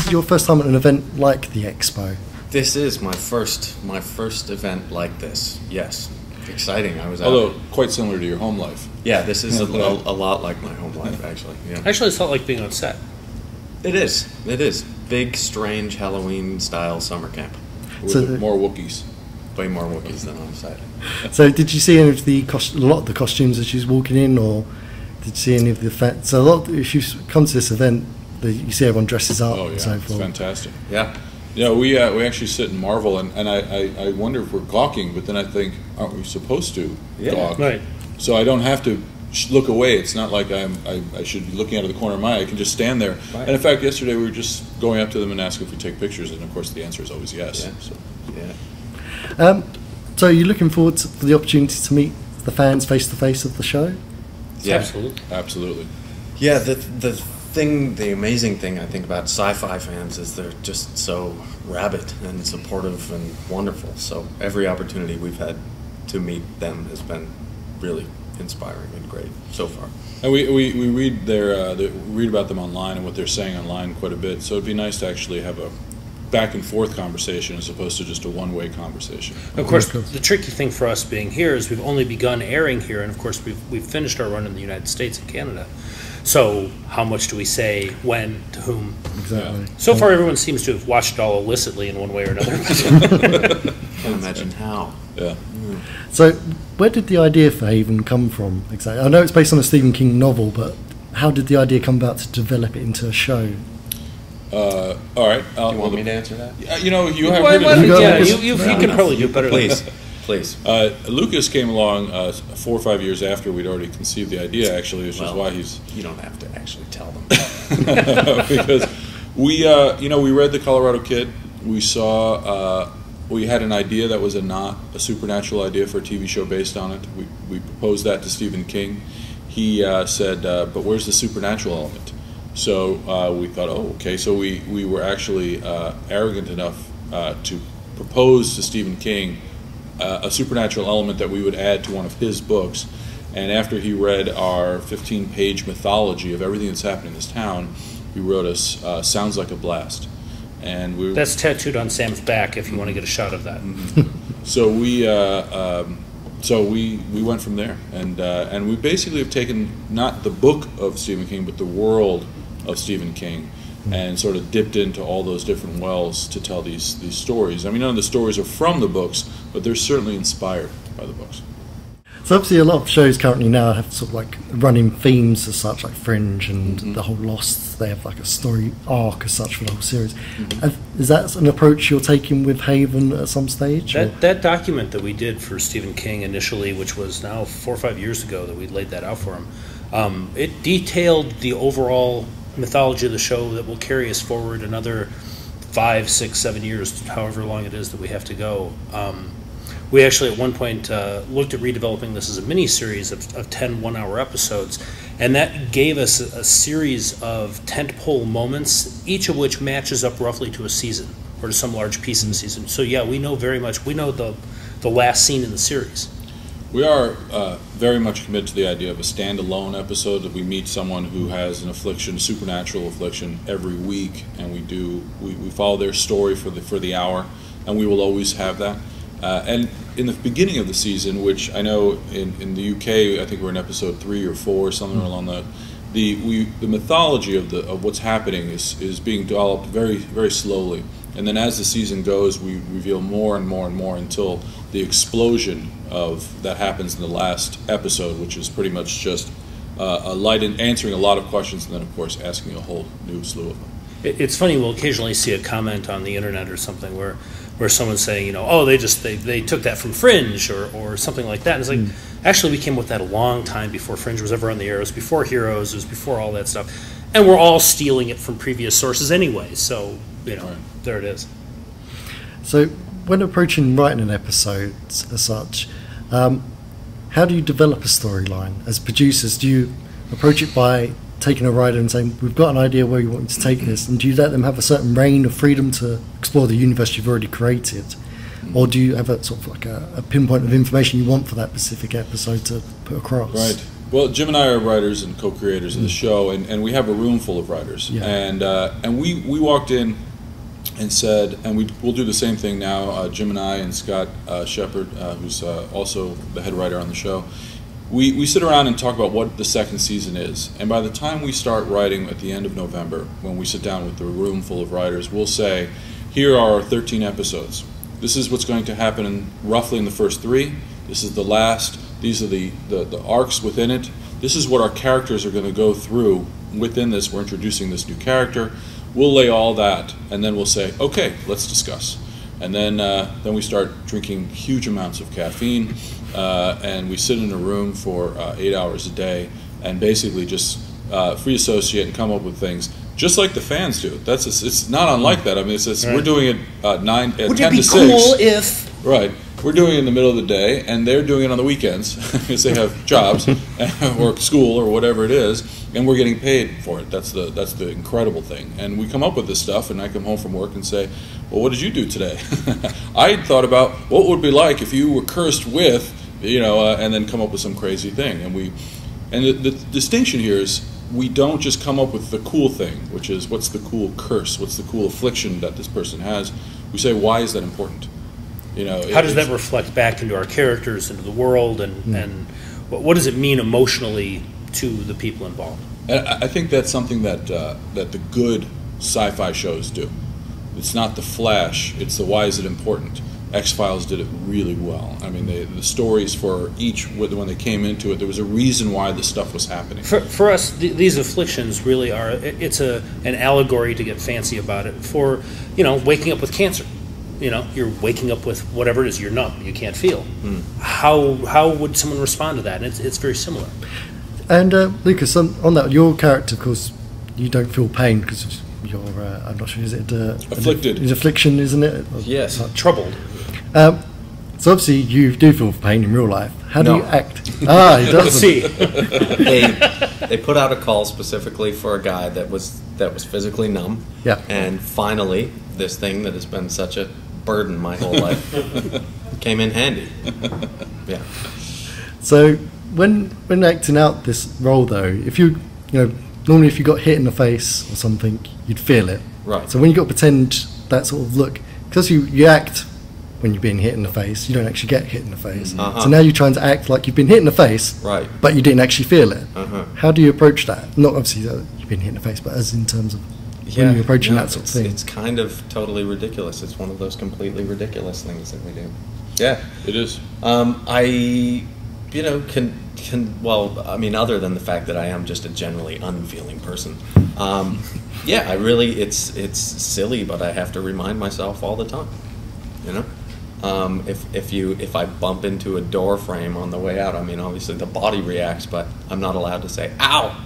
is your first time at an event like the Expo? This is my first event like this. Yes, exciting. I was although quite similar to your home life. Yeah, this is a lot like my home life actually. Yeah. Actually, it's not like being on set. It is. It is big, strange Halloween style summer camp With more Wookiees. Way more Wookiees than on site. So did you see any of the a lot of the costumes as you was walking in, or did you see any of the effects? So a lot. If you come to this event, you see everyone dresses up. Oh yeah, and so forth. It's fantastic. Yeah. Yeah, we actually sit and marvel, and I wonder if we're gawking, but then I think, aren't we supposed to gawk? Right. So I don't have to look away. It's not like I should be looking out of the corner of my eye. I can just stand there. Right. And in fact, yesterday we were just going up to them and asking if we take pictures, and of course the answer is always yes. Yeah. So. Yeah. So you're looking forward to the opportunity to meet the fans face to face of the show? Yeah. Absolutely. Yeah, the amazing thing I think about sci-fi fans is they're just so rabid and supportive and wonderful. So every opportunity we've had to meet them has been really inspiring and great so far. And we read read about them online and what they're saying online quite a bit. So it'd be nice to actually have a back and forth conversation as opposed to just a one-way conversation. Of course, the tricky thing for us being here is we've only begun airing here, and of course we've finished our run in the United States and Canada. So how much do we say, when, to whom? Exactly. So far, everyone seems to have watched it all illicitly in one way or another. Can't imagine how. Yeah. So where did the idea for Haven come from exactly? I know it's based on a Stephen King novel, but how did the idea come about to develop it into a show? All right. Do you want me to answer that? You know, you have heard it. You can probably do better than Please. Please. Lucas came along 4 or 5 years after we'd already conceived the idea, actually, which is why he's... You don't have to actually tell them. Because we read The Colorado Kid. We saw... we had an idea that was not a supernatural idea for a TV show based on it. We proposed that to Stephen King. He said, but where's the supernatural element? So we thought, oh, okay. So we were actually arrogant enough to propose to Stephen King a supernatural element that we would add to one of his books. And after he read our 15-page mythology of everything that's happened in this town, he wrote us Sounds Like a Blast. And that's tattooed on Sam's back if you want to get a shot of that. So we went from there, and we basically have taken not the book of Stephen King, but the world of Stephen King, and sort of dipped into all those different wells to tell these stories. I mean, none of the stories are from the books, but they're certainly inspired by the books. So obviously a lot of shows currently now have sort of like running themes as such, like Fringe and the whole Lost. They have like a story arc as such for the whole series. Is that an approach you're taking with Haven at some stage? That document that we did for Stephen King initially, which was now 4 or 5 years ago that we laid that out for him, it detailed the overall mythology of the show that will carry us forward another 5, 6, 7 years, however long it is that we have to go. We actually at one point looked at redeveloping this as a mini-series of 10 one-hour episodes, and that gave us a series of tentpole moments, each of which matches up roughly to a season or to some large piece in the season. So yeah, we know the last scene in the series. We are very much committed to the idea of a standalone episode, that we meet someone who has an affliction, supernatural affliction, every week, and we follow their story for the hour, and we will always have that. And in the beginning of the season, which I know in the UK, I think we're in episode 3 or 4, something along the mythology of what's happening is being developed very, very slowly. And then as the season goes, we reveal more and more and more until the explosion of that happens in the last episode, which is pretty much just answering a lot of questions, and then of course asking a whole new slew of them. It's funny, we'll occasionally see a comment on the internet or something where someone's saying, oh, they took that from Fringe or something like that. And it's like, actually, we came with that a long time before Fringe was ever on the air. It was before Heroes. It was before all that stuff. And we're all stealing it from previous sources anyway. So, there it is. So when approaching writing an episode as such, how do you develop a storyline? As producers, do you approach it by taking a writer and saying, we've got an idea where you want to take this, and do you let them have a certain reign of freedom to explore the universe you've already created? Or do you have a sort of like a pinpoint of information you want for that specific episode to put across? Right. Well, Jim and I are writers and co-creators of the show, and we have a room full of writers. Yeah. And we walked in and said, and we'll do the same thing now, Jim and I and Scott Shepard, who's also the head writer on the show. We sit around and talk about what the second season is, and by the time we start writing at the end of November, when we sit down with the room full of writers, we'll say, here are our 13 episodes. This is what's going to happen roughly in the first 3. This is the last. These are the arcs within it. This is what our characters are going to go through within this. We're introducing this new character. We'll lay all that, and then we'll say, okay, let's discuss. And then we start drinking huge amounts of caffeine, and we sit in a room for 8 hours a day and basically just free associate and come up with things, just like the fans do. It's not unlike that. I mean, we're doing it 10 to 6. Would it be cool if... Right. We're doing it in the middle of the day, and they're doing it on the weekends because they have jobs or school or whatever it is, and we're getting paid for it. That's the incredible thing. And we come up with this stuff, and I come home from work and say, well, what did you do today? I thought about what would it be like if you were cursed with, and then come up with some crazy thing. And the distinction here is we don't just come up with the cool thing, which is what's the cool curse, what's the cool affliction that this person has. We say, why is that important? How does that reflect back into our characters, into the world, and what does it mean emotionally to the people involved? And I think that's something that the good sci-fi shows do. It's not the flash, it's the why is it important. X-Files did it really well. I mean, the stories for each, when they came into it, there was a reason why this stuff was happening. For us, these afflictions really are, it's an allegory, to get fancy about it, for, waking up with cancer. You're waking up with whatever it is, you're numb, you can't feel. How would someone respond to that? And it's very similar. And Lucas, on that, your character, of course, you don't feel pain because you're, I'm not sure, is it afflicted? It's affliction, isn't it? Yes. Troubled. So obviously you do feel pain in real life. How do you act? He doesn't. See. They put out a call specifically for a guy that was physically numb. Yeah. And finally, this thing that has been such a burden my whole life came in handy. Yeah. So when acting out this role, though, if normally if you got hit in the face or something, you'd feel it. Right. So when you got to pretend that sort of look, because you act when you're being hit in the face, you don't actually get hit in the face. Uh-huh. So now you're trying to act like you've been hit in the face, right? But you didn't actually feel it. Uh-huh. How do you approach that? Not obviously that you've been hit in the face, but as in terms of when you're approaching that sort of thing. It's kind of totally ridiculous. It's one of those completely ridiculous things that we do. Yeah, it is. Other than the fact that I am just a generally unfeeling person. It's silly, but I have to remind myself all the time. If I bump into a door frame on the way out, I mean, obviously the body reacts, but I'm not allowed to say, ow,